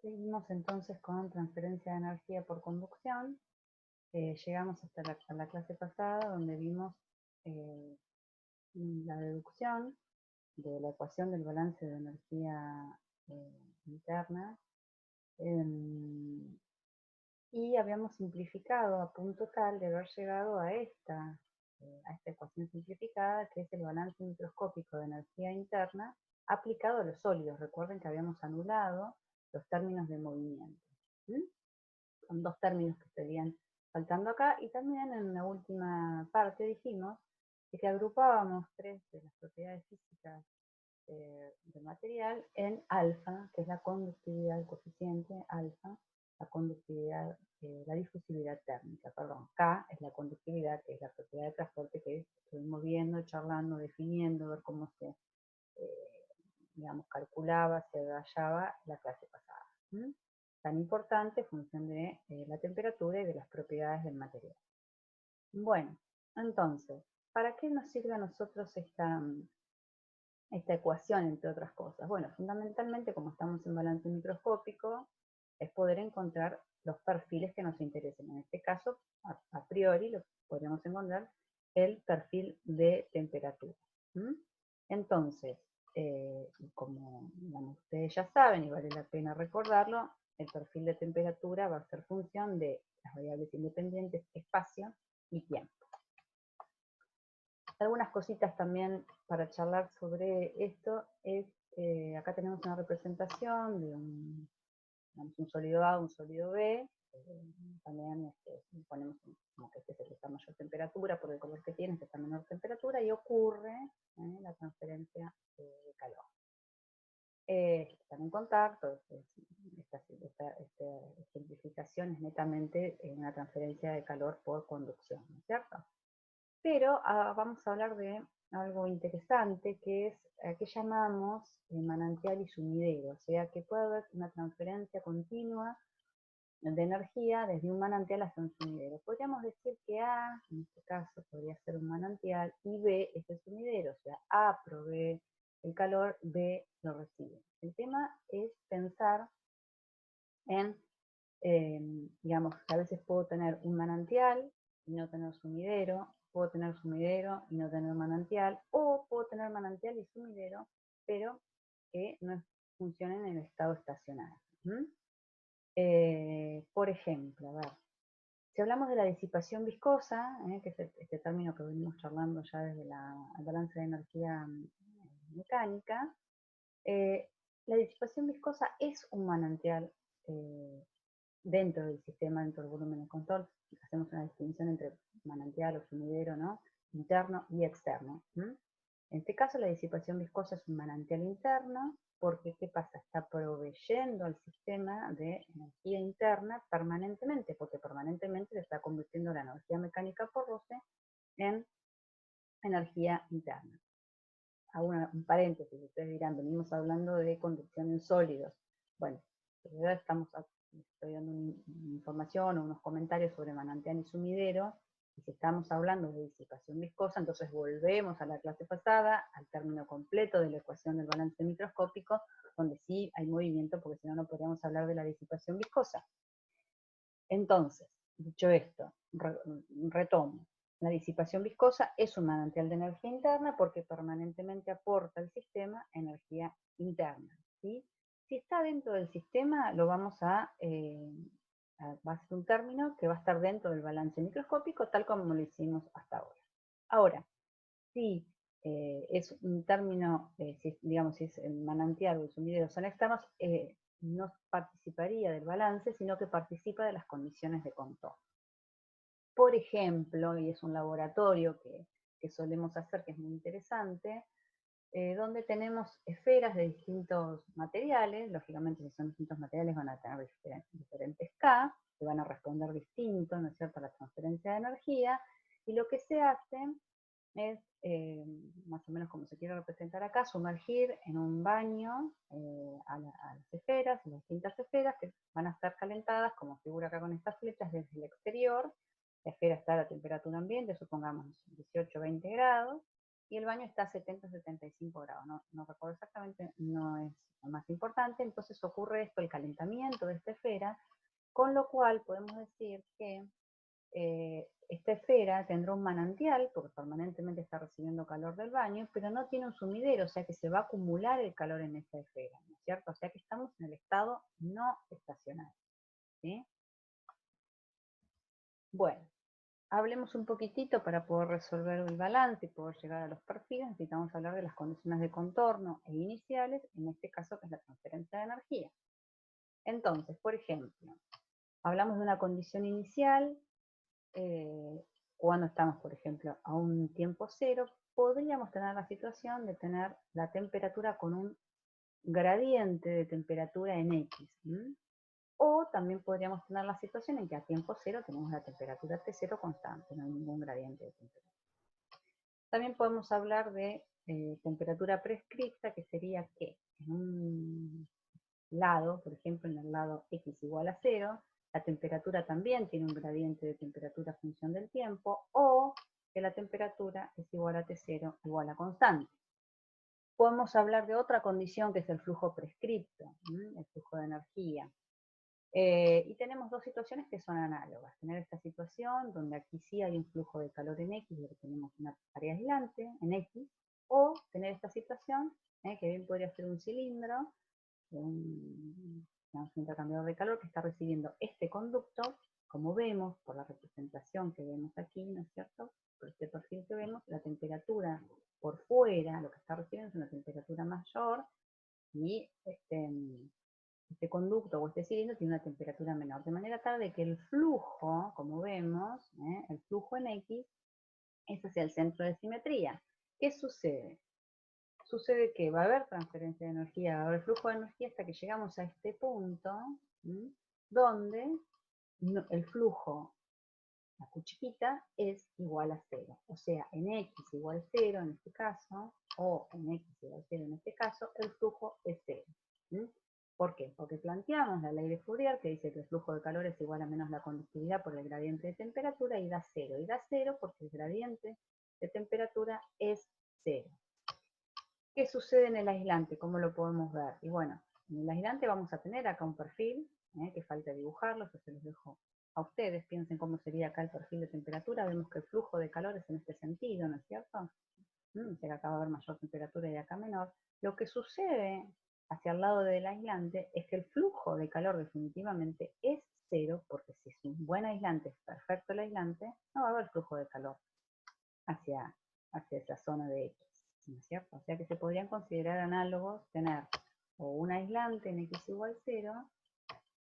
Seguimos entonces con transferencia de energía por conducción. Llegamos hasta la clase pasada donde vimos eh, la deducción de la ecuación del balance de energía interna y habíamos simplificado a punto tal de haber llegado a esta ecuación simplificada, que es el balance microscópico de energía interna aplicado a los sólidos. Recuerden que habíamos anulado los términos de movimiento. ¿Mm? Son dos términos que estarían faltando acá, y también en la última parte dijimos que agrupábamos tres de las propiedades físicas del material en alfa, que es la conductividad, el coeficiente alfa, la conductividad, la difusividad térmica, perdón, K es la conductividad, que es la propiedad de transporte que estuvimos viendo, charlando, definiendo, ver cómo se, digamos, calculaba, se hallaba la clase pasada. ¿Mm? Tan importante en función de la temperatura y de las propiedades del material. Bueno, entonces, ¿para qué nos sirve a nosotros esta ecuación, entre otras cosas? Bueno, fundamentalmente, como estamos en balance microscópico, es poder encontrar los perfiles que nos interesen. En este caso, a priori, lo podríamos encontrar el perfil de temperatura. ¿Mm? Entonces, como digamos, ustedes ya saben, y vale la pena recordarlo, el perfil de temperatura va a ser función de las variables independientes espacio y tiempo. Algunas cositas también para charlar sobre esto es, acá tenemos una representación de un sólido A, un sólido B, también ponemos como que este es el que está a mayor temperatura, por el color que tiene, este está a menor temperatura, y ocurre la transferencia de calor. Están en contacto, esta simplificación es netamente una transferencia de calor por conducción, ¿no es cierto? Pero vamos a hablar de algo interesante, que es a qué llamamos manantial y sumidero, o sea que puede haber una transferencia continua de energía desde un manantial hasta un sumidero. Podríamos decir que A, en este caso, podría ser un manantial y B es el sumidero, o sea, A provee el calor, B lo recibe. El tema es pensar en, digamos, que a veces puedo tener un manantial y no tener sumidero, puedo tener sumidero y no tener manantial, o puedo tener manantial y sumidero, pero que no funcionen en el estado estacionario. Por ejemplo, a ver, si hablamos de la disipación viscosa, que es este término que venimos charlando ya desde el balance de energía mecánica, la disipación viscosa es un manantial dentro del sistema, dentro del volumen de control. Hacemos una distinción entre manantial o sumidero, ¿no? Interno y externo. En este caso, la disipación viscosa es un manantial interno, porque ¿qué pasa? Está proveyendo al sistema de energía interna permanentemente, porque permanentemente se está convirtiendo la energía mecánica por roce en energía interna. Hago un paréntesis, ustedes dirán, venimos hablando de conducción en sólidos. Bueno, en realidad estoy dando una información o unos comentarios sobre manantial y sumidero, y si estamos hablando de disipación viscosa, entonces volvemos a la clase pasada, al término completo de la ecuación del balance microscópico, donde sí hay movimiento, porque si no, no podríamos hablar de la disipación viscosa. Entonces, dicho esto, retomo. La disipación viscosa es un manantial de energía interna porque permanentemente aporta al sistema energía interna. ¿Sí? Si está dentro del sistema, lo vamos va a ser un término que va a estar dentro del balance microscópico, tal como lo hicimos hasta ahora. Ahora, si es un término, digamos, si es el manantial o el sumidero son externos, no participaría del balance, sino que participa de las condiciones de control. Por ejemplo, y es un laboratorio que solemos hacer, que es muy interesante, donde tenemos esferas de distintos materiales. Lógicamente, si son distintos materiales van a tener diferentes K, que van a responder distinto, ¿no es cierto?, a la transferencia de energía, y lo que se hace es, más o menos como se quiere representar acá, sumergir en un baño a las esferas, las distintas esferas, que van a estar calentadas, como figura acá con estas flechas, desde el exterior. La esfera está a la temperatura ambiente, supongamos 18 o 20 grados, y el baño está a 70-75 grados, no recuerdo exactamente, no es lo más importante. Entonces ocurre esto, el calentamiento de esta esfera, con lo cual podemos decir que esta esfera tendrá un manantial, porque permanentemente está recibiendo calor del baño, pero no tiene un sumidero, o sea que se va a acumular el calor en esta esfera, ¿no es cierto? O sea que estamos en el estado no estacionario, ¿sí? Bueno, hablemos un poquitito para poder resolver el balance y poder llegar a los perfiles. Necesitamos hablar de las condiciones de contorno e iniciales, en este caso que es la transferencia de energía. Entonces, por ejemplo, hablamos de una condición inicial, cuando estamos, por ejemplo, a un tiempo cero, podríamos tener la situación de tener la temperatura con un gradiente de temperatura en X. O también podríamos tener la situación en que a tiempo cero tenemos la temperatura T0 constante, no hay ningún gradiente de temperatura. También podemos hablar de temperatura prescripta, que sería que en un lado, por ejemplo, en el lado X igual a 0, la temperatura también tiene un gradiente de temperatura a función del tiempo, o que la temperatura es igual a T0 igual a constante. Podemos hablar de otra condición que es el flujo prescripto, el flujo de energía. Y tenemos dos situaciones que son análogas. Tener esta situación donde aquí sí hay un flujo de calor en X, donde tenemos una área aislante en X, o tener esta situación, que bien podría ser un cilindro, un intercambiador de calor que está recibiendo este conducto, como vemos por la representación que vemos aquí, ¿no es cierto? Por este perfil que vemos, la temperatura por fuera, lo que está recibiendo es una temperatura mayor, y este conducto o este cilindro tiene una temperatura menor, de manera tal de que el flujo, como vemos, el flujo en X, es hacia el centro de simetría. ¿Qué sucede? Sucede que va a haber transferencia de energía, va a haber flujo de energía hasta que llegamos a este punto, donde el flujo, la Q chiquita, es igual a 0. O sea, en X igual 0 en este caso, o en X igual 0 en este caso, el flujo es 0. ¿Por qué? Porque planteamos la ley de Fourier, que dice que el flujo de calor es igual a menos la conductividad por el gradiente de temperatura, y da 0. Y da 0 porque el gradiente de temperatura es 0. ¿Qué sucede en el aislante? ¿Cómo lo podemos ver? Y bueno, en el aislante vamos a tener acá un perfil, que falta dibujarlo, yo se los dejo a ustedes. Piensen cómo sería acá el perfil de temperatura. Vemos que el flujo de calor es en este sentido, ¿no es cierto? O sea que acá va a haber mayor temperatura y acá menor. Lo que sucede hacia el lado del aislante es que el flujo de calor definitivamente es 0, porque si es un buen aislante, es perfecto el aislante, no va a haber flujo de calor hacia esa zona de X, ¿no es cierto? O sea que se podrían considerar análogos tener o un aislante en X igual 0,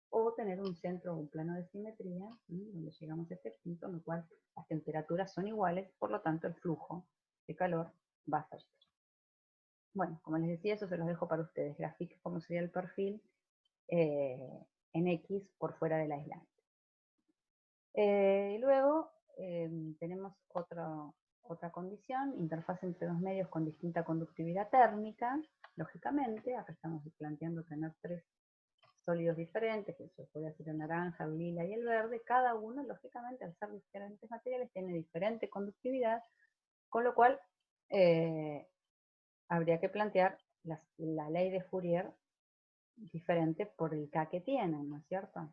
o tener un centro o un plano de simetría, donde llegamos a este punto, en el cual las temperaturas son iguales, por lo tanto el flujo de calor va a ser 0. Bueno, como les decía, eso se los dejo para ustedes. Grafiquen cómo sería el perfil en X por fuera del aislante. Y luego tenemos otra condición, interfaz entre dos medios con distinta conductividad térmica. Lógicamente, acá estamos planteando tener tres sólidos diferentes, que se puede hacer el naranja, el lila y el verde. Cada uno, lógicamente, al ser diferentes materiales, tiene diferente conductividad, con lo cual habría que plantear la ley de Fourier diferente por el K que tienen, ¿no es cierto?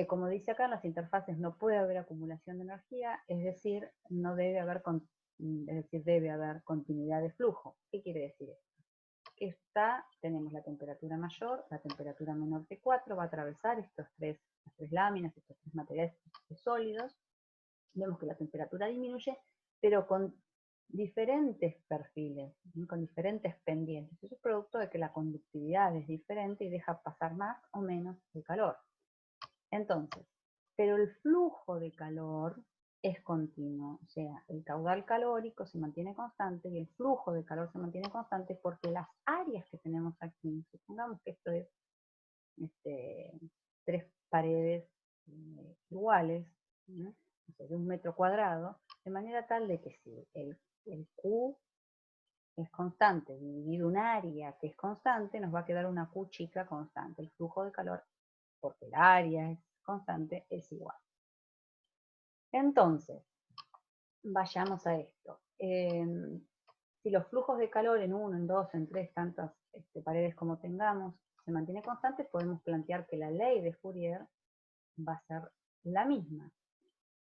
Como dice acá, en las interfaces no puede haber acumulación de energía, es decir, no debe haber, debe haber continuidad de flujo. ¿Qué quiere decir esto? Que tenemos la temperatura mayor, la temperatura menor de 4, va a atravesar estas tres láminas, estos tres materiales sólidos. Vemos que la temperatura disminuye, pero con diferentes perfiles, con diferentes pendientes. Eso es producto de que la conductividad es diferente y deja pasar más o menos el calor. Entonces, pero el flujo de calor es continuo, o sea, el caudal calórico se mantiene constante y el flujo de calor se mantiene constante porque las áreas que tenemos aquí, supongamos que esto es tres paredes iguales, ¿no? O sea, de 1 metro cuadrado, de manera tal de que si el Q es constante dividido un área que es constante, nos va a quedar una Q chica constante. El flujo de calor, porque el área es constante, es igual. Entonces, vayamos a esto. Si los flujos de calor en 1, en 2, en 3, tantas paredes como tengamos, se mantiene constante, podemos plantear que la ley de Fourier va a ser la misma.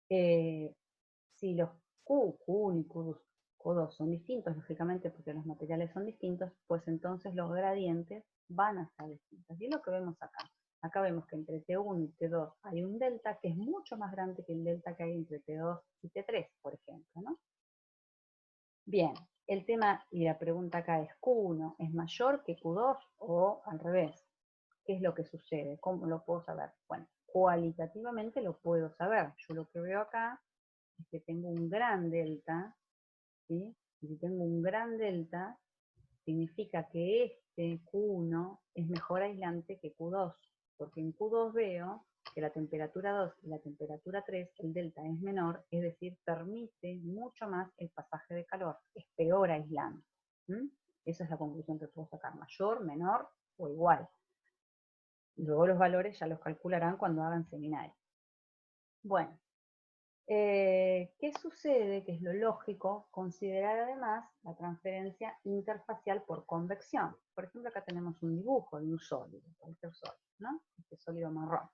Si los Q1 y Q2 son distintos, lógicamente porque los materiales son distintos, pues entonces los gradientes van a ser distintos. Y es lo que vemos acá. Acá vemos que entre T1 y T2 hay un delta que es mucho más grande que el delta que hay entre T2 y T3, por ejemplo, ¿no? Bien, el tema y la pregunta acá es, ¿Q1 es mayor que Q2 o al revés? ¿Qué es lo que sucede? ¿Cómo lo puedo saber? Bueno, cualitativamente lo puedo saber. Yo lo que veo acá es que tengo un gran delta, ¿sí? Y si tengo un gran delta, significa que este Q1 es mejor aislante que Q2, porque en Q2 veo que la temperatura 2 y la temperatura 3, el delta es menor, es decir, permite mucho más el pasaje de calor, es peor aislante. Esa es la conclusión que puedo sacar, mayor, menor o igual. Luego los valores ya los calcularán cuando hagan seminario. Bueno, ¿qué sucede? Que es lo lógico considerar además la transferencia interfacial por convección. Por ejemplo, acá tenemos un dibujo de un sólido, cualquier sólido, ¿no? Este sólido marrón.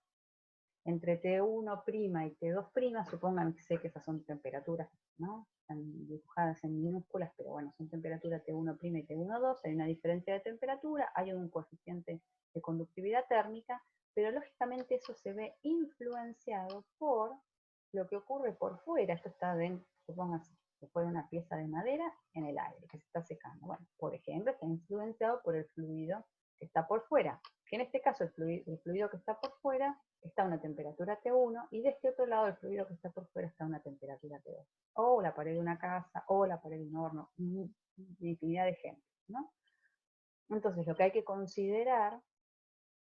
Entre T1' y T2', supongan que sé que esas son temperaturas, ¿no? Están dibujadas en minúsculas, pero bueno, son temperaturas T1' y T1'2, hay una diferencia de temperatura, hay un coeficiente de conductividad térmica, pero lógicamente eso se ve influenciado por lo que ocurre por fuera. Esto está dentro, supóngase, que fue una pieza de madera en el aire, que se está secando. Bueno, por ejemplo, está influenciado por el fluido que está por fuera, que en este caso el fluido que está por fuera está a una temperatura T1 y de este otro lado el fluido que está por fuera está a una temperatura T2. O la pared de una casa, o la pared de un horno, infinidad de ejemplos, ¿no? Entonces lo que hay que considerar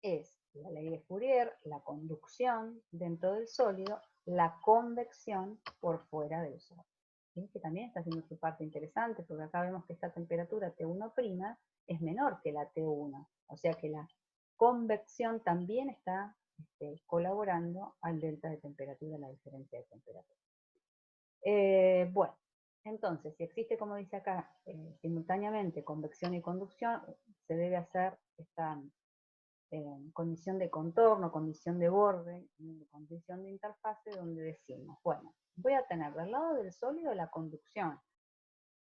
es la ley de Fourier, la conducción dentro del sólido, la convección por fuera del sólido. ¿Sí? Que también está haciendo su parte interesante, porque acá vemos que esta temperatura T1' es menor que la T1, o sea que la convección también está colaborando al delta de temperatura, la diferencia de temperatura. Bueno, entonces, si existe, como dice acá, simultáneamente convección y conducción, se debe hacer esta condición de contorno, condición de borde, condición de interfase, donde decimos, bueno, voy a tener del lado del sólido la conducción,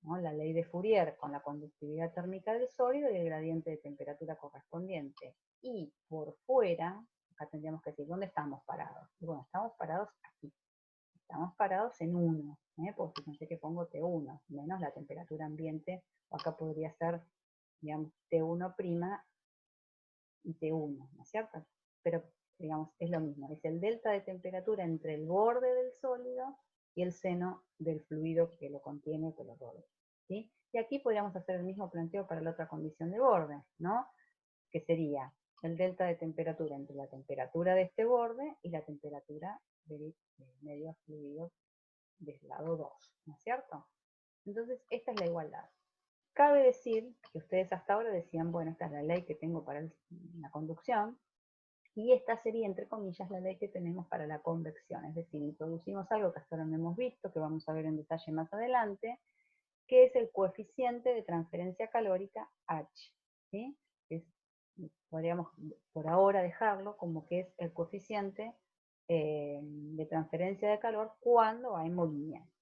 ¿no? La ley de Fourier con la conductividad térmica del sólido y el gradiente de temperatura correspondiente. Y por fuera, acá tendríamos que decir, ¿dónde estamos parados? Y bueno, estamos parados aquí. Estamos parados en 1, porque fíjense que pongo T1, menos la temperatura ambiente, o acá podría ser, digamos, T1' y T1, ¿no es cierto? Pero, digamos, es lo mismo, es el delta de temperatura entre el borde del sólido y el seno del fluido que lo contiene o que lo rodea, ¿sí? Y aquí podríamos hacer el mismo planteo para la otra condición de borde, ¿no? Que sería el delta de temperatura entre la temperatura de este borde y la temperatura del medio fluido del lado 2, ¿no es cierto? Entonces, esta es la igualdad. Cabe decir que ustedes hasta ahora decían, bueno, esta es la ley que tengo para la conducción, y esta sería, entre comillas, la ley que tenemos para la convección. Es decir, introducimos algo que hasta ahora no hemos visto, que vamos a ver en detalle más adelante, que es el coeficiente de transferencia calórica H. ¿Sí? Podríamos por ahora dejarlo como que es el coeficiente de transferencia de calor cuando hay movimiento.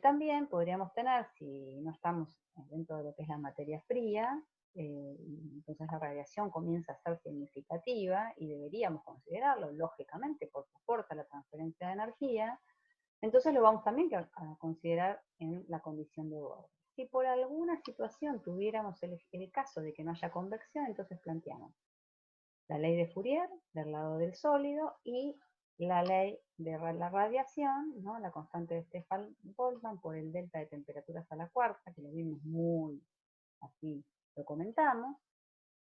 También podríamos tener, si no estamos dentro de lo que es la materia fría, entonces la radiación comienza a ser significativa y deberíamos considerarlo, lógicamente, porque aporta la transferencia de energía, entonces lo vamos también a considerar en la condición de borde. Si por alguna situación tuviéramos el caso de que no haya convección, entonces planteamos la ley de Fourier del lado del sólido y la ley de la radiación, ¿no? La constante de Stefan-Boltzmann por el delta de temperaturas a la cuarta, que lo vimos muy así, lo comentamos.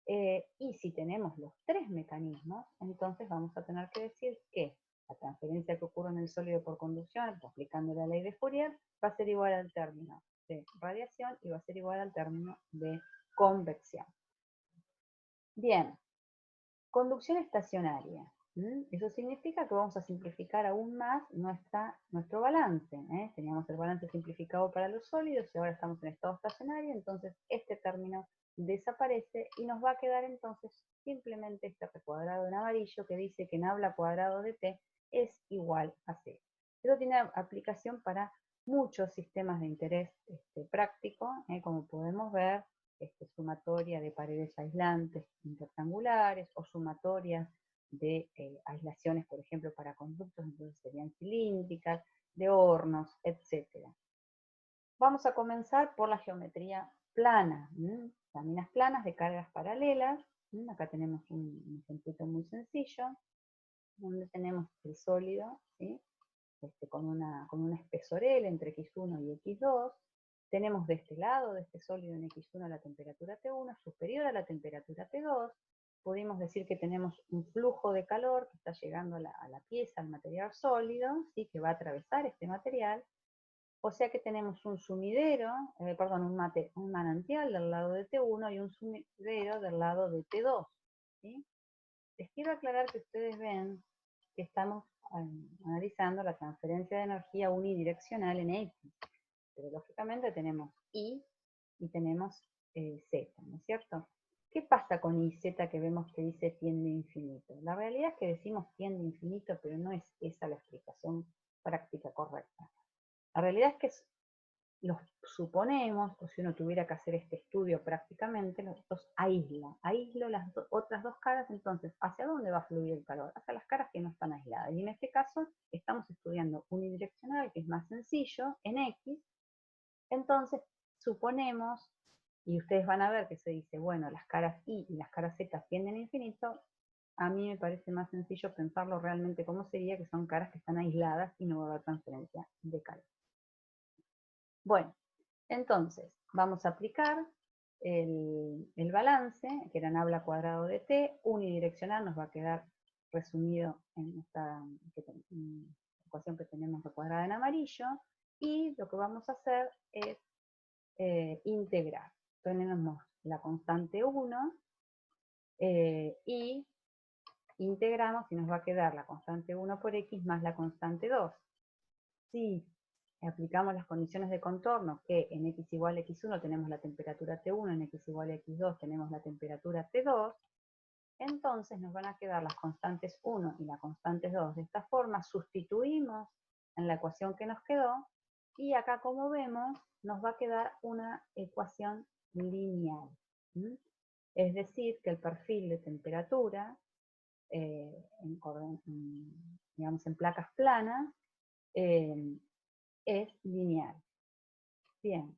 Y si tenemos los tres mecanismos, entonces vamos a tener que decir que la transferencia que ocurre en el sólido por conducción, aplicando la ley de Fourier, va a ser igual al término de radiación y va a ser igual al término de convección. Bien, conducción estacionaria. Eso significa que vamos a simplificar aún más nuestro balance. Teníamos el balance simplificado para los sólidos y ahora estamos en estado estacionario, entonces este término desaparece y nos va a quedar entonces simplemente este recuadrado en amarillo que dice que nabla cuadrado de T es igual a 0. Eso tiene aplicación para muchos sistemas de interés práctico, como podemos ver, sumatoria de paredes aislantes intertangulares o sumatorias de aislaciones, por ejemplo, para conductos, entonces serían cilíndricas, de hornos, etc. Vamos a comenzar por la geometría plana, láminas planas de cargas paralelas. Acá tenemos un ejemplito muy sencillo, donde tenemos el sólido, ¿sí? con una espesor L entre X1 y X2. Tenemos de este lado, de este sólido en X1, la temperatura T1 superior a la temperatura T2. Pudimos decir que tenemos un flujo de calor que está llegando a la pieza, al material sólido, ¿sí? que va a atravesar este material. O sea que tenemos un sumidero, un manantial del lado de T1 y un sumidero del lado de T2. ¿sí? Les quiero aclarar que ustedes ven que estamos analizando la transferencia de energía unidireccional en X. Pero lógicamente tenemos Y y tenemos Z, ¿no es cierto? ¿Qué pasa con IZ que vemos que dice tiende a infinito? La realidad es que decimos tiende a infinito, pero no es esa la explicación práctica correcta. La realidad es que los suponemos, o si uno tuviera que hacer este estudio prácticamente, los aíslo las otras dos caras, entonces, ¿hacia dónde va a fluir el calor? Hacia las caras que no están aisladas. Y en este caso, estamos estudiando unidireccional, que es más sencillo, en X, entonces suponemos, y ustedes van a ver que se dice, bueno, las caras Y y las caras Z tienden a infinito, a mí me parece más sencillo pensarlo realmente como sería, que son caras que están aisladas y no va a haber transferencia de calor. Bueno, entonces vamos a aplicar el balance, que era nabla cuadrado de T, unidireccional, nos va a quedar resumido en esta ecuación que tenemos recuadrada en amarillo, y lo que vamos a hacer es integrar. Tenemos la constante 1 y integramos y nos va a quedar la constante 1 por X más la constante 2. Si aplicamos las condiciones de contorno, que en X igual a X1 tenemos la temperatura T1, en X igual a X2 tenemos la temperatura T2, entonces nos van a quedar las constantes 1 y la constante 2. De esta forma sustituimos en la ecuación que nos quedó, y acá, como vemos, nos va a quedar una ecuación lineal. Es decir, que el perfil de temperatura, digamos en placas planas, es lineal. Bien,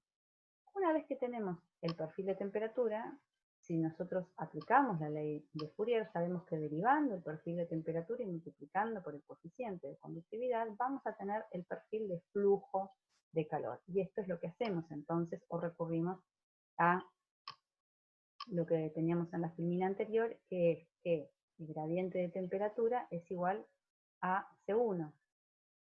una vez que tenemos el perfil de temperatura, si nosotros aplicamos la ley de Fourier, sabemos que derivando el perfil de temperatura y multiplicando por el coeficiente de conductividad, vamos a tener el perfil de flujo de calor. Y esto es lo que hacemos entonces, o recurrimos a lo que teníamos en la filmina anterior, que es que el gradiente de temperatura es igual a C1.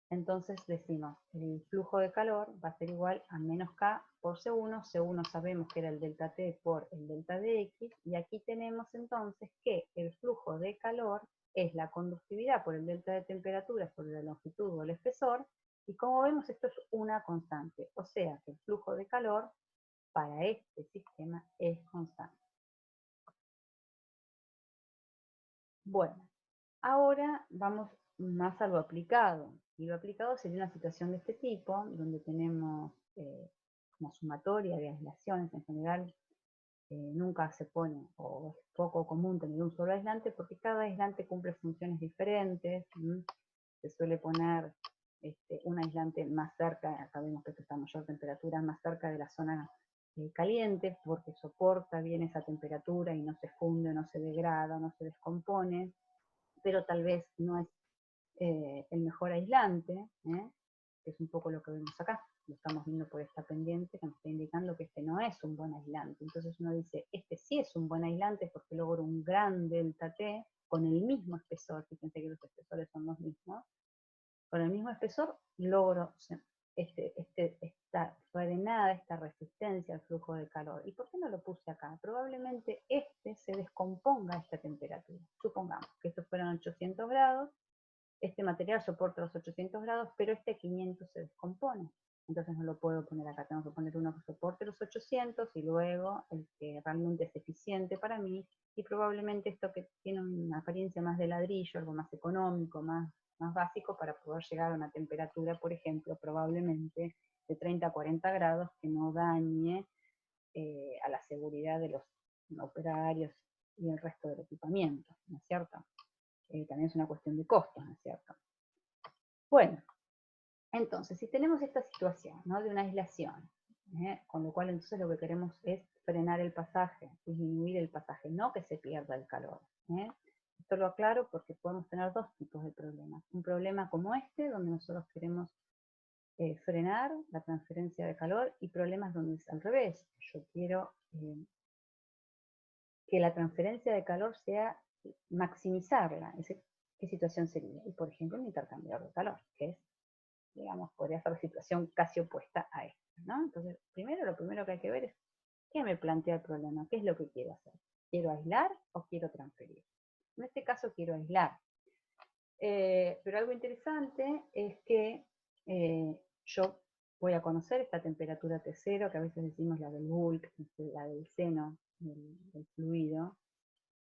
Entonces decimos, el flujo de calor va a ser igual a menos K por C1. C1 sabemos que era el delta T por el delta de X, y aquí tenemos entonces que el flujo de calor es la conductividad por el delta de temperatura sobre la longitud o el espesor, y como vemos esto es una constante, o sea que el flujo de calor para este sistema es constante. Bueno, ahora vamos más a lo aplicado. Y lo aplicado sería una situación de este tipo, donde tenemos una sumatoria de aislaciones. En general, nunca se pone, o es poco común tener un solo aislante, porque cada aislante cumple funciones diferentes. Se suele poner un aislante más cerca, acá vemos que está a mayor temperatura, más cerca de la zona caliente, porque soporta bien esa temperatura y no se funde, no se degrada, no se descompone, pero tal vez no es el mejor aislante, que es un poco lo que vemos acá. Lo estamos viendo por esta pendiente que nos está indicando que este no es un buen aislante. Entonces uno dice, este sí es un buen aislante porque logro un gran delta T con el mismo espesor. Fíjense que los espesores son los mismos. Con el mismo espesor logro esta frenada esta resistencia al flujo de calor. ¿Y por qué no lo puse acá? Probablemente se descomponga a esta temperatura. Supongamos que estos fueran 800 grados, este material soporta los 800 grados, pero este 500 se descompone. Entonces no lo puedo poner acá, tengo que poner uno que soporte los 800 y luego el que realmente es eficiente para mí, y probablemente esto que tiene una apariencia más de ladrillo, algo más económico, más básico, para poder llegar a una temperatura, por ejemplo, probablemente de 30 a 40 grados, que no dañe a la seguridad de los operarios y el resto del equipamiento, ¿no es cierto? También es una cuestión de costos, ¿no es cierto? Bueno, entonces, si tenemos esta situación, ¿no?, de una aislación, con lo cual entonces lo que queremos es frenar el pasaje, disminuir el pasaje, no que se pierda el calor. Esto lo aclaro porque podemos tener dos tipos de problemas. Un problema como este, donde nosotros queremos frenar la transferencia de calor, y problemas donde es al revés. Yo quiero que la transferencia de calor sea maximizarla. ¿Qué situación sería? Y por ejemplo, un intercambiador de calor, que es, digamos, podría ser la situación casi opuesta a esta, ¿no? Entonces, lo primero que hay que ver es qué me plantea el problema, qué es lo que quiero hacer. ¿Quiero aislar o quiero transferir? En este caso quiero aislar. Pero algo interesante es que yo voy a conocer esta temperatura T0, que a veces decimos la del bulk, la del seno del fluido.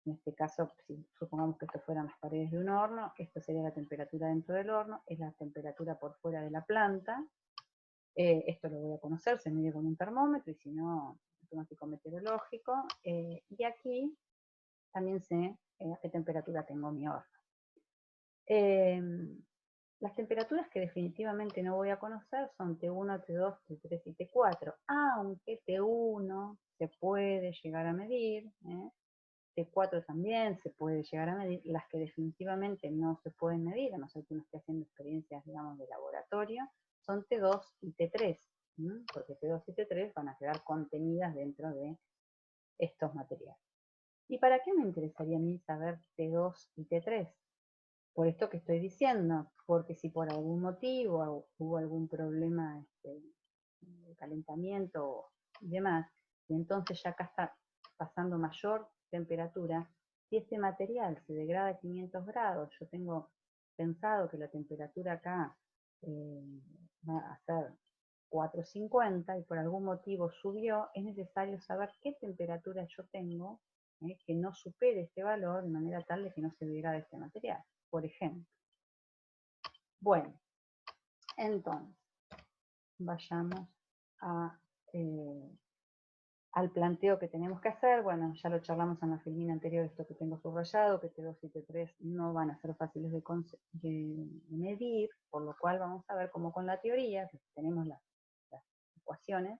En este caso, si supongamos que esto fueran las paredes de un horno, esto sería la temperatura dentro del horno, es la temperatura por fuera de la planta. Esto lo voy a conocer, se mide con un termómetro, y si no, automático meteorológico. Y aquí también sé a qué temperatura tengo mi horno. Las temperaturas que definitivamente no voy a conocer son T1, T2, T3 y T4, aunque T1 se puede llegar a medir, T4 también se puede llegar a medir. Las que definitivamente no se pueden medir, a no ser que uno esté haciendo experiencias, digamos, de laboratorio, son T2 y T3, porque T2 y T3 van a quedar contenidas dentro de estos materiales. ¿Y para qué me interesaría a mí saber T2 y T3? Por esto que estoy diciendo, porque si por algún motivo hubo algún problema de calentamiento y demás, y entonces ya acá está pasando mayor temperatura, si este material se degrada a 500 grados, yo tengo pensado que la temperatura acá va a ser 450 y por algún motivo subió, es necesario saber qué temperatura yo tengo, que no supere este valor, de manera tal de que no se degrade este material, por ejemplo. Bueno, entonces, vayamos al planteo que tenemos que hacer. Bueno, ya lo charlamos en la filmina anterior, esto que tengo subrayado, que T2 y T3 no van a ser fáciles de medir, por lo cual vamos a ver cómo con la teoría, que tenemos las ecuaciones,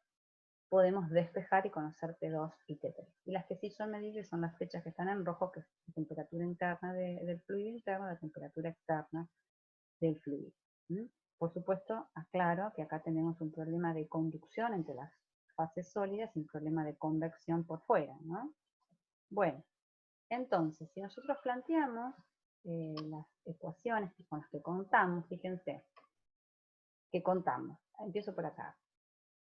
podemos despejar y conocer T2 y T3. Y las que sí son medibles son las flechas que están en rojo, que es la temperatura interna del fluido interno, la temperatura externa del fluido. Por supuesto, aclaro que acá tenemos un problema de conducción entre las fases sólidas y un problema de convección por fuera, ¿no? Bueno, entonces, si nosotros planteamos las ecuaciones con las que contamos, fíjense, que contamos, empiezo por acá,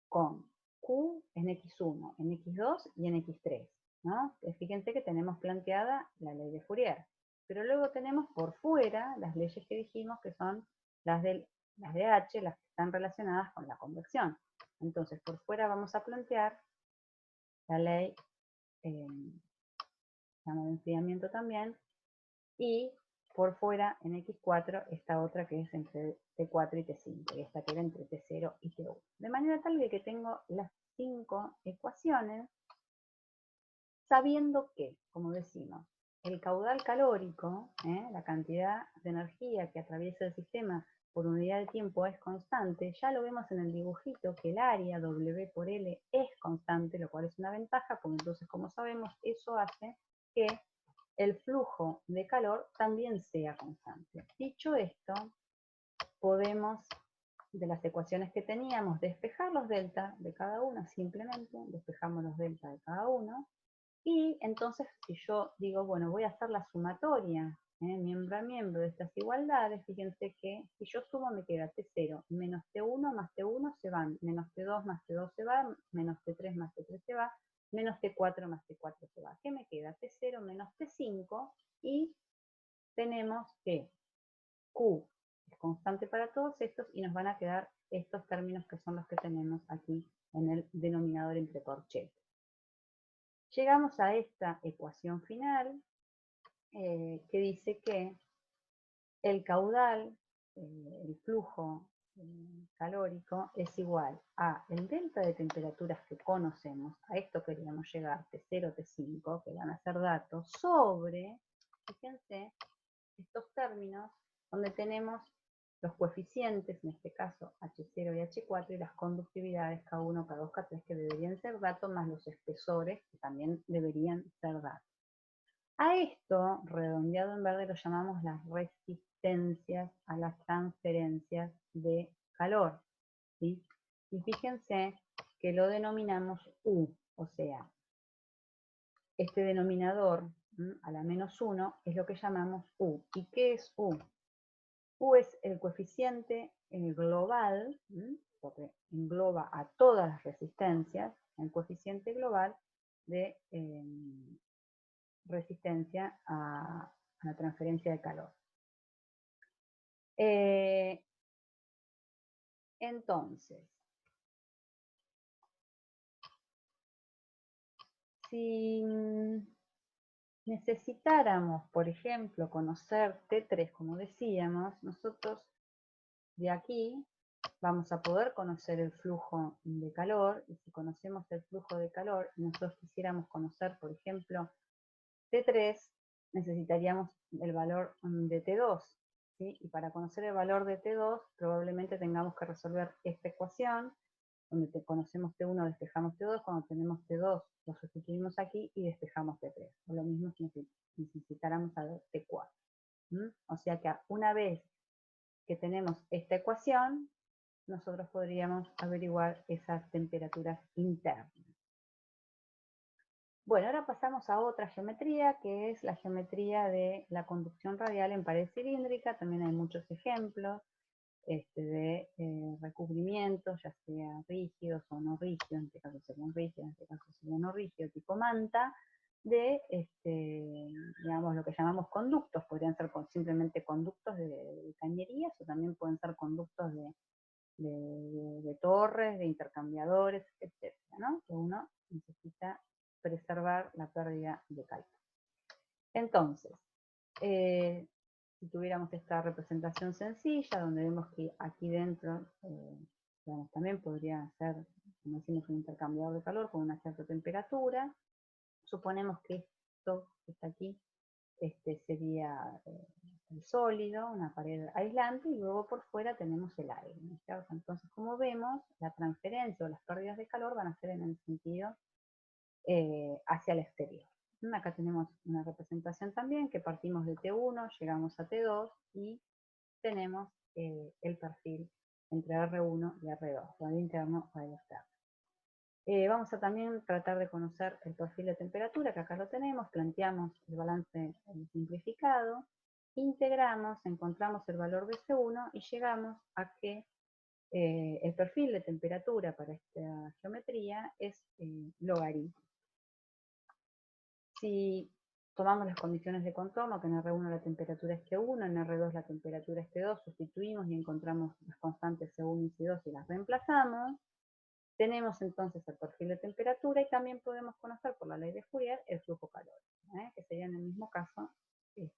con Q en X1, en X2 y en X3, ¿no? Fíjense que tenemos planteada la ley de Fourier, pero luego tenemos por fuera las leyes que dijimos que son las de H, las que están relacionadas con la convección. Entonces, por fuera vamos a plantear la ley de enfriamiento también, y por fuera en X4 esta otra que es entre T4 y T5, y esta que era entre T0 y T1. De manera tal que tengo las 5 ecuaciones, sabiendo que, como decimos, el caudal calórico, la cantidad de energía que atraviesa el sistema por unidad de tiempo es constante. Ya lo vemos en el dibujito que el área W por L es constante, lo cual es una ventaja, porque entonces, como sabemos, eso hace que el flujo de calor también sea constante. Dicho esto, podemos, de las ecuaciones que teníamos, despejar los delta de cada una, simplemente despejamos los delta de cada uno, Y entonces, si yo digo, bueno, voy a hacer la sumatoria, miembro a miembro de estas igualdades, fíjense que si yo sumo me queda T0 menos T1 más T1 se van, menos T2 más T2 se va, menos T3 más T3 se va, menos T4 más T4 se va. ¿Qué me queda? T0 menos T5 y tenemos que Q es constante para todos estos y nos van a quedar estos términos que son los que tenemos aquí en el denominador entre corchetes. Llegamos a esta ecuación final que dice que el caudal, el flujo calórico es igual a el delta de temperaturas que conocemos, a esto queríamos llegar, T0, T5, que van a ser datos, sobre, fíjense, estos términos donde tenemos los coeficientes, en este caso H0 y H4, y las conductividades K1, K2, K3, que deberían ser datos, más los espesores, que también deberían ser datos. A esto, redondeado en verde, lo llamamos las resistencias a las transferencias de calor, ¿sí? Y fíjense que lo denominamos U, o sea, este denominador a la menos 1 es lo que llamamos U. ¿Y qué es U? U es el coeficiente global, porque engloba a todas las resistencias, el coeficiente global de resistencia a la transferencia de calor. Entonces, si necesitáramos, por ejemplo, conocer T3, como decíamos, nosotros de aquí vamos a poder conocer el flujo de calor, y si conocemos el flujo de calor y nosotros quisiéramos conocer, por ejemplo, T3, necesitaríamos el valor de T2, ¿sí? Y para conocer el valor de T2, probablemente tengamos que resolver esta ecuación, donde conocemos T1, despejamos T2, cuando tenemos T2 lo sustituimos aquí y despejamos T3. O lo mismo si necesitáramos saber T4. O sea que una vez que tenemos esta ecuación, nosotros podríamos averiguar esas temperaturas internas. Bueno, ahora pasamos a otra geometría, que es la geometría de la conducción radial en pared cilíndrica. También hay muchos ejemplos de recubrimientos, ya sea rígidos o no rígidos, en este caso serían rígidos, en este caso sería no rígido, tipo manta, de, digamos, lo que llamamos conductos. Podrían ser simplemente conductos de cañerías o también pueden ser conductos de torres, de intercambiadores, etc., ¿no? Que uno necesita preservar la pérdida de calor. Entonces, si tuviéramos esta representación sencilla, donde vemos que aquí dentro, digamos, también podría ser, como decimos, un intercambiador de calor con una cierta temperatura. Suponemos que esto que está aquí sería el sólido, una pared aislante, y luego por fuera tenemos el aire, ¿no? Entonces, como vemos, la transferencia o las pérdidas de calor van a ser en el sentido hacia el exterior. Acá tenemos una representación también que partimos de T1, llegamos a T2 y tenemos el perfil entre R1 y R2, radio interno, radio externo. Vamos a también tratar de conocer el perfil de temperatura, que acá lo tenemos, planteamos el balance simplificado, integramos, encontramos el valor de C1 y llegamos a que el perfil de temperatura para esta geometría es logarítmico. Si tomamos las condiciones de contorno, que en R1 la temperatura es T1, en R2 la temperatura es T2, sustituimos y encontramos las constantes C1 y C2 y las reemplazamos, tenemos entonces el perfil de temperatura y también podemos conocer por la ley de Fourier el flujo calórico, que sería en el mismo caso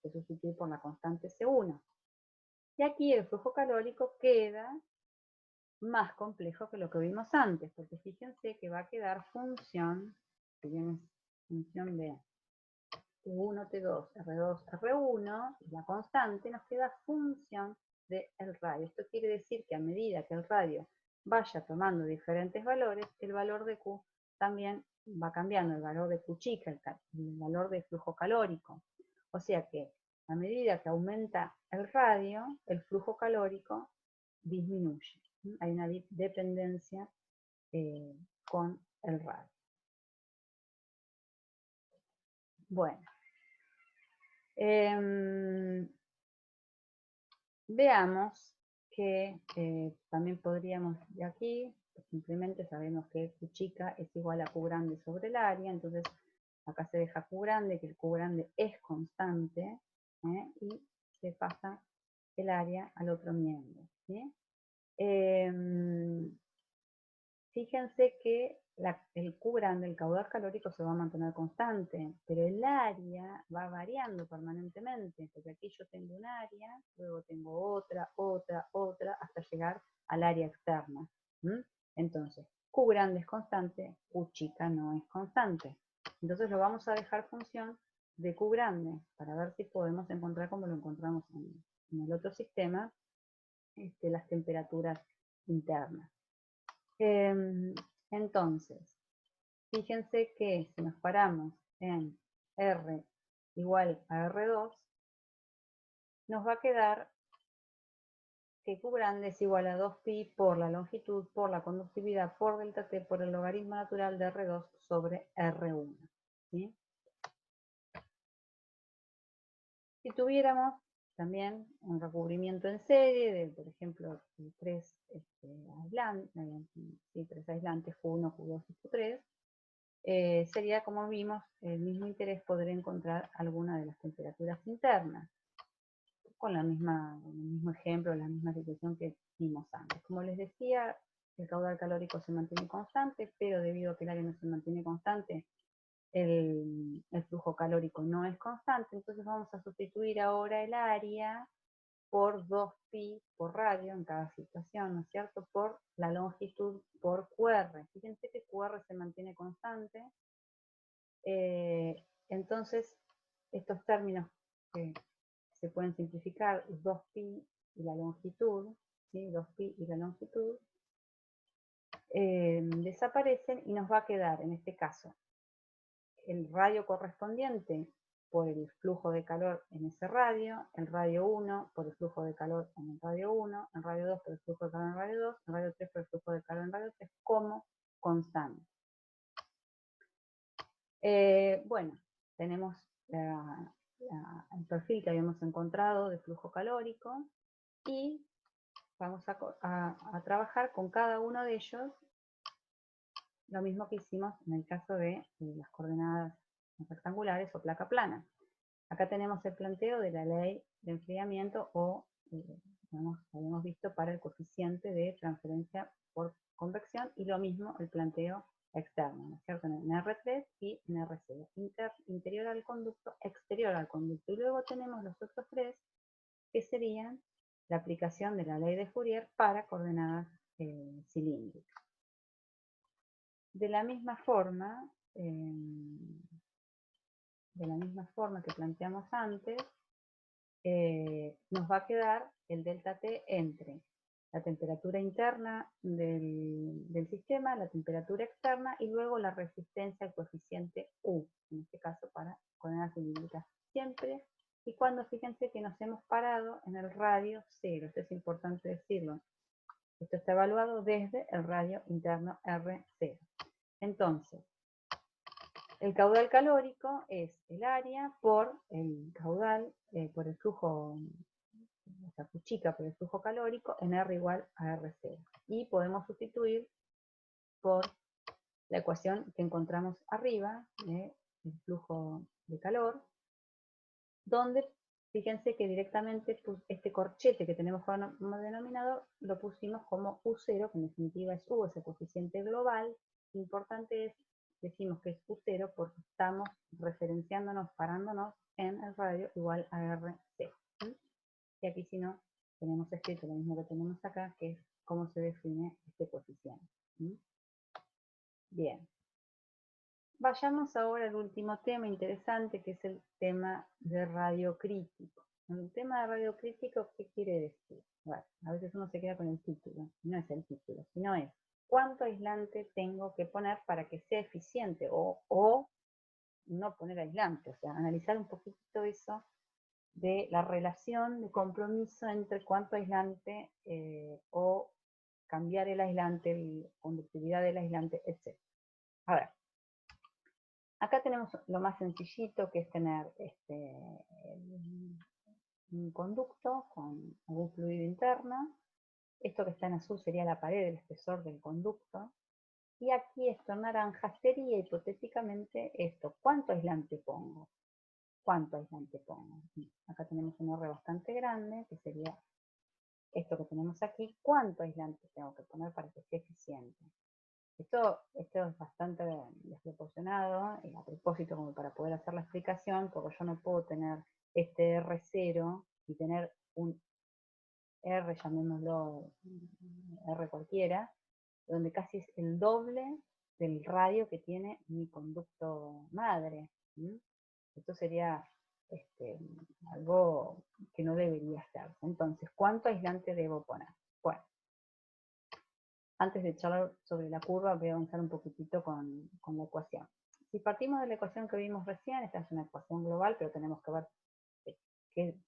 sustituir por la constante C1. Y aquí el flujo calórico queda más complejo que lo que vimos antes, porque fíjense que va a quedar función, que viene función de T1, T2, R2, R1, y la constante nos queda función del radio. Esto quiere decir que a medida que el radio vaya tomando diferentes valores, el valor de Q también va cambiando, el valor de Q chica, el valor de flujo calórico. O sea que a medida que aumenta el radio, el flujo calórico disminuye. Hay una dependencia con el radio. Bueno, veamos que también podríamos de aquí, simplemente sabemos que Q chica es igual a Q grande sobre el área, entonces acá se deja Q grande, que el Q grande es constante, y se pasa el área al otro miembro, ¿sí? Fíjense que el Q grande, el caudal calórico, se va a mantener constante, pero el área va variando permanentemente, porque aquí yo tengo un área, luego tengo otra, hasta llegar al área externa. Entonces, Q grande es constante, Q chica no es constante. Entonces lo vamos a dejar función de Q grande, para ver si podemos encontrar como lo encontramos en el otro sistema, las temperaturas internas. Entonces, fíjense que si nos paramos en R igual a R2, nos va a quedar que Q grande es igual a 2pi por la longitud, por la conductividad, por delta T, por el logaritmo natural de R2 sobre R1. ¿Sí? Si tuviéramos también un recubrimiento en serie de, por ejemplo, tres aislantes, Q1, Q2 y Q3, sería, como vimos, el mismo interés poder encontrar alguna de las temperaturas internas, con el mismo ejemplo, la misma situación que vimos antes. Como les decía, el caudal calórico se mantiene constante, pero debido a que el área no se mantiene constante, el flujo calórico no es constante, entonces vamos a sustituir ahora el área por 2pi por radio en cada situación, ¿no es cierto? Por la longitud por QR. Fíjense que QR se mantiene constante. Entonces, estos términos que se pueden simplificar, 2pi y la longitud, ¿sí? 2pi y la longitud, desaparecen y nos va a quedar, en este caso, el radio correspondiente por el flujo de calor en ese radio, el radio 1 por el flujo de calor en el radio 1, el radio 2 por el flujo de calor en el radio 2, el radio 3 por el flujo de calor en el radio 3, como constante. Bueno, tenemos el perfil que habíamos encontrado de flujo calórico y vamos a trabajar con cada uno de ellos lo mismo que hicimos en el caso de las coordenadas rectangulares o placa plana. Acá tenemos el planteo de la ley de enfriamiento o, habíamos visto para el coeficiente de transferencia por convección, y lo mismo el planteo externo, ¿no es cierto? En R3 y en R0, interior al conducto, exterior al conducto. Y luego tenemos los otros tres, que serían la aplicación de la ley de Fourier para coordenadas cilíndricas. De la misma forma que planteamos antes, nos va a quedar el delta T entre la temperatura interna del sistema, la temperatura externa y luego la resistencia al coeficiente U, en este caso para coordenadas cilíndricas, siempre y cuando, fíjense que nos hemos parado en el radio 0, esto es importante decirlo. Esto está evaluado desde el radio interno R0. Entonces, el caudal calórico es el área por el caudal, por el flujo, o sea, Q chica por el flujo calórico en R igual a R0. Y podemos sustituir por la ecuación que encontramos arriba, el flujo de calor, donde fíjense que directamente este corchete que tenemos como denominador lo pusimos como U0, que en definitiva es U, ese coeficiente global. Importante es, decimos que es U0 porque estamos referenciándonos, parándonos en el radio igual a R0. Y aquí, si no, tenemos escrito lo mismo que tenemos acá, que es cómo se define este coeficiente. Bien. Vayamos ahora al último tema interesante, que es el tema de radio crítico. El tema de radio crítico, ¿qué quiere decir? Bueno, a veces uno se queda con el título, no es el título, sino es cuánto aislante tengo que poner para que sea eficiente, o no poner aislante, o sea, analizar un poquito eso de la relación de compromiso entre cuánto aislante o cambiar el aislante, la conductividad del aislante, etc. A ver, Acá tenemos lo más sencillito, que es tener un conducto con algún fluido interno. Esto que está en azul sería la pared, el espesor del conducto. Y aquí esto en naranja sería hipotéticamente esto. ¿Cuánto aislante pongo? ¿Cuánto aislante pongo? Acá tenemos un R bastante grande, que sería esto que tenemos aquí. ¿Cuánto aislante tengo que poner para que sea eficiente? Esto es bastante desproporcionado, y a propósito como para poder hacer la explicación, porque yo no puedo tener este R0 y tener un R, llamémoslo R cualquiera, donde casi es el doble del radio que tiene mi conducto madre. Esto sería algo que no debería hacerse. Entonces, ¿cuánto aislante debo poner? Bueno, antes de charlar sobre la curva, voy a avanzar un poquitito con la ecuación. Si partimos de la ecuación que vimos recién, esta es una ecuación global, pero tenemos que ver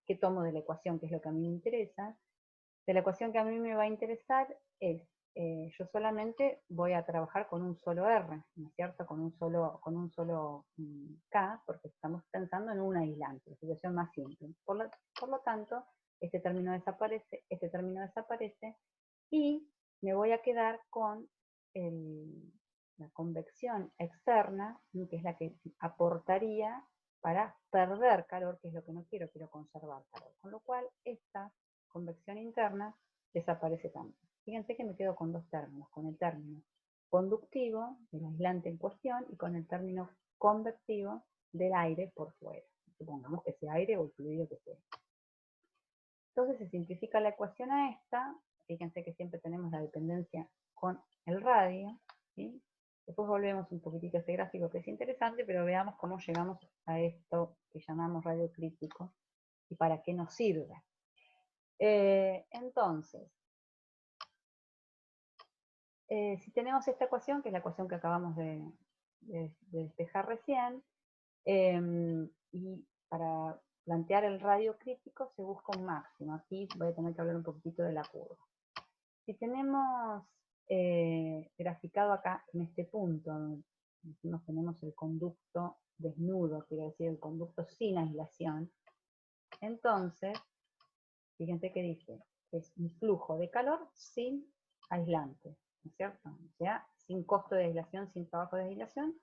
qué tomo de la ecuación, que es lo que a mí me interesa. De la ecuación que a mí me va a interesar es, yo solamente voy a trabajar con un solo R, ¿no es cierto? Con un solo K, porque estamos pensando en un aislante, la situación más simple. Por lo tanto, este término desaparece, y me voy a quedar con la convección externa, que es la que aportaría para perder calor, que es lo que no quiero conservar calor. Con lo cual, esta convección interna desaparece también. Fíjense que me quedo con dos términos, con el término conductivo del aislante en cuestión y con el término convectivo del aire por fuera. Supongamos que sea aire o el fluido que sea. Entonces se simplifica la ecuación a esta. Fíjense que siempre tenemos la dependencia con el radio, ¿sí? Después volvemos un poquitito a este gráfico que es interesante, pero veamos cómo llegamos a esto que llamamos radio crítico y para qué nos sirve. Entonces, si tenemos esta ecuación, que es la ecuación que acabamos de despejar recién, y para plantear el radio crítico se busca un máximo. Aquí voy a tener que hablar un poquitito de la curva. Si tenemos graficado acá en este punto, decimos tenemos el conducto desnudo, quiere decir el conducto sin aislación, entonces, fíjense que dice, es un flujo de calor sin aislante, ¿no es cierto? O sea, sin costo de aislación, sin trabajo de aislación,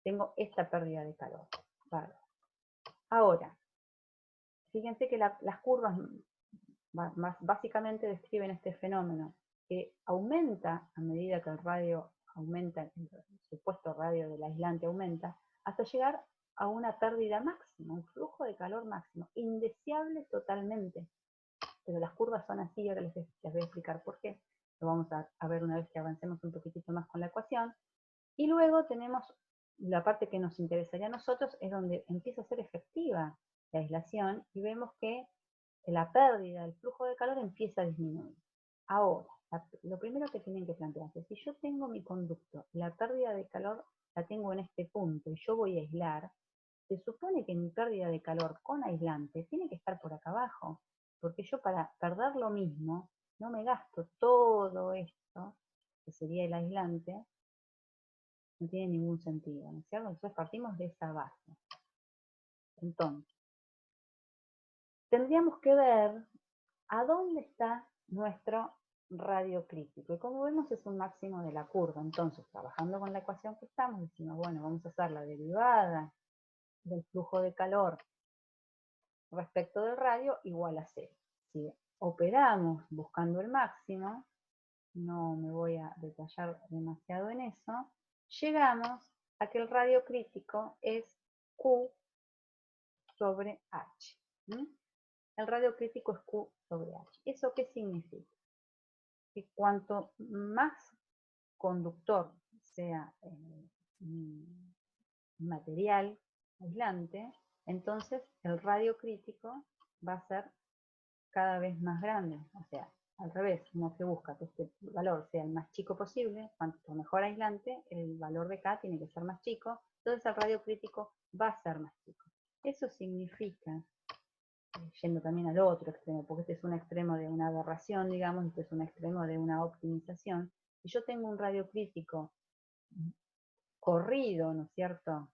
tengo esta pérdida de calor. Vale. Ahora, fíjense que las curvas más básicamente describen este fenómeno que aumenta a medida que el radio aumenta, el supuesto radio del aislante aumenta, hasta llegar a una pérdida máxima, un flujo de calor máximo, indeseable totalmente. Pero las curvas son así, ahora les voy a explicar por qué. Lo vamos a ver una vez que avancemos un poquitito más con la ecuación. Y luego tenemos la parte que nos interesaría a nosotros, es donde empieza a ser efectiva la aislación y vemos que la pérdida del flujo de calor empieza a disminuir. Ahora, lo primero que tienen que plantearse, si yo tengo mi conducto, la pérdida de calor la tengo en este punto y yo voy a aislar, se supone que mi pérdida de calor con aislante tiene que estar por acá abajo, porque yo para perder lo mismo no me gasto todo esto, que sería el aislante, no tiene ningún sentido, ¿no es cierto? Entonces partimos de esa base. Entonces, tendríamos que ver a dónde está nuestro radio crítico. Y como vemos es un máximo de la curva. Entonces, trabajando con la ecuación que estamos, decimos, bueno, vamos a hacer la derivada del flujo de calor respecto del radio igual a cero. Si operamos buscando el máximo, no me voy a detallar demasiado en eso, llegamos a que el radio crítico es Q sobre H. El radio crítico es Q sobre H. ¿Eso qué significa? Que cuanto más conductor sea material aislante, entonces el radio crítico va a ser cada vez más grande. O sea, al revés, uno que busca que este valor sea el más chico posible, cuanto mejor aislante, el valor de K tiene que ser más chico, entonces el radio crítico va a ser más chico. Eso significa, yendo también al otro extremo, porque este es un extremo de una aberración, digamos, este es un extremo de una optimización. Si yo tengo un radio crítico corrido, ¿no es cierto?,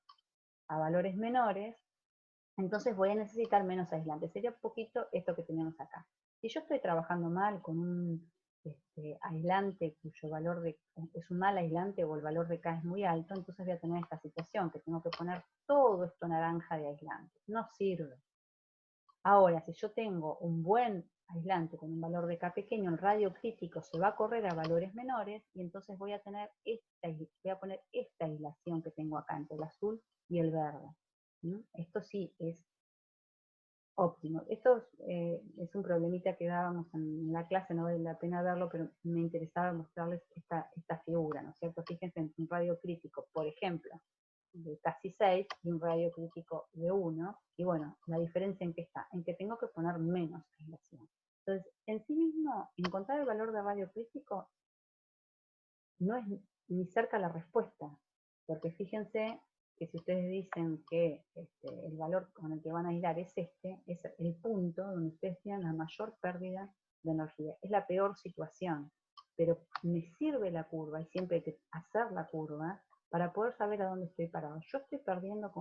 a valores menores, entonces voy a necesitar menos aislante. Sería un poquito esto que tenemos acá. Si yo estoy trabajando mal con un aislante cuyo valor es un mal aislante o el valor de K es muy alto, entonces voy a tener esta situación que tengo que poner todo esto naranja de aislante. No sirve. Ahora, si yo tengo un buen aislante con un valor de K pequeño, el radio crítico se va a correr a valores menores y entonces voy a poner esta aislación que tengo acá entre el azul y el verde. Esto sí es óptimo. Esto es un problemita que dábamos en la clase, no vale la pena verlo, pero me interesaba mostrarles esta figura, ¿no es cierto? Fíjense en un radio crítico, por ejemplo, de casi 6 y un radio crítico de 1, y bueno, la diferencia en qué está, en que tengo que poner menos aislación. Entonces, en sí mismo, encontrar el valor de radio crítico no es ni cerca la respuesta, porque fíjense que si ustedes dicen que el valor con el que van a aislar es es el punto donde ustedes tienen la mayor pérdida de energía. Es la peor situación, pero me sirve la curva y siempre hay que hacer la curva para poder saber a dónde estoy parado. Yo estoy perdiendo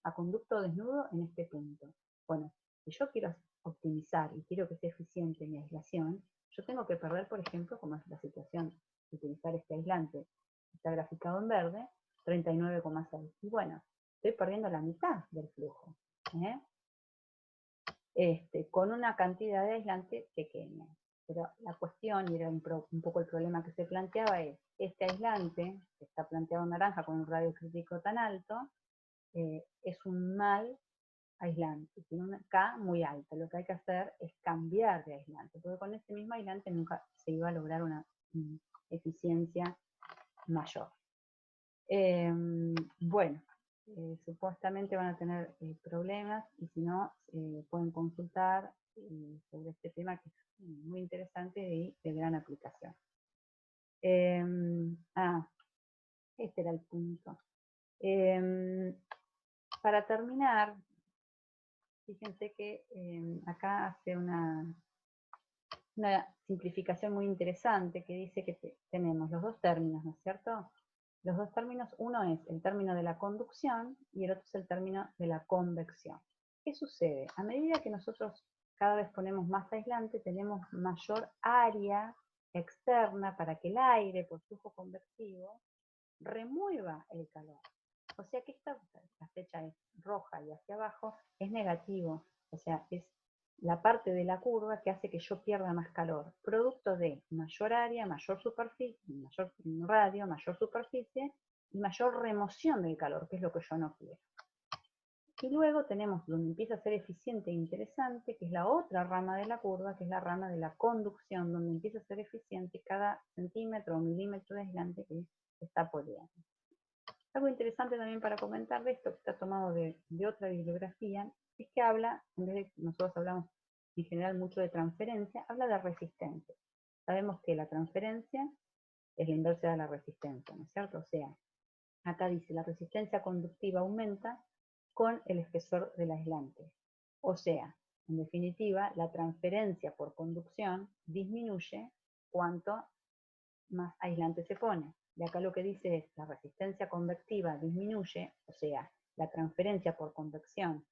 a conducto desnudo en este punto. Bueno, si yo quiero optimizar y quiero que sea eficiente mi aislación, yo tengo que perder, por ejemplo, como es la situación de utilizar este aislante, está graficado en verde, 39,6. Y bueno, estoy perdiendo la mitad del flujo, con una cantidad de aislante pequeña. Pero la cuestión, y era un poco el problema que se planteaba, es este aislante, que está planteado en naranja con un radio crítico tan alto, es un mal aislante, tiene una K muy alta. Lo que hay que hacer es cambiar de aislante, porque con este mismo aislante nunca se iba a lograr una eficiencia mayor. Bueno, supuestamente van a tener problemas y si no, pueden consultar sobre este tema que es muy interesante y de gran aplicación. Este era el punto. Para terminar, fíjense que acá hace una simplificación muy interesante que dice que tenemos los dos términos, ¿no es cierto? Los dos términos, uno es el término de la conducción y el otro es el término de la convección. ¿Qué sucede? A medida que nosotros cada vez ponemos más aislante, tenemos mayor área externa para que el aire, por flujo convectivo, remueva el calor. O sea que la flecha es roja y hacia abajo es negativo. O sea, es la parte de la curva que hace que yo pierda más calor, producto de mayor área, mayor superficie, mayor radio, mayor superficie y mayor remoción del calor, que es lo que yo no quiero. Y luego tenemos donde empieza a ser eficiente e interesante, que es la otra rama de la curva, que es la rama de la conducción, donde empieza a ser eficiente cada centímetro o milímetro de aislante que se está poniendo. Algo interesante también para comentar de esto, que está tomado de otra bibliografía, es que habla, en vez de nosotros hablamos en general mucho de transferencia, habla de resistencia. Sabemos que la transferencia es la inversa de la resistencia, ¿no es cierto? O sea, acá dice la resistencia conductiva aumenta con el espesor del aislante. O sea, en definitiva, la transferencia por conducción disminuye cuanto más aislante se pone. De acá lo que dice es la resistencia convectiva disminuye, o sea, la transferencia por convección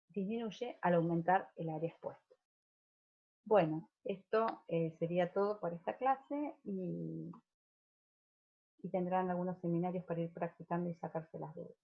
disminuye al aumentar el área expuesta. Bueno, esto sería todo por esta clase y tendrán algunos seminarios para ir practicando y sacarse las dudas.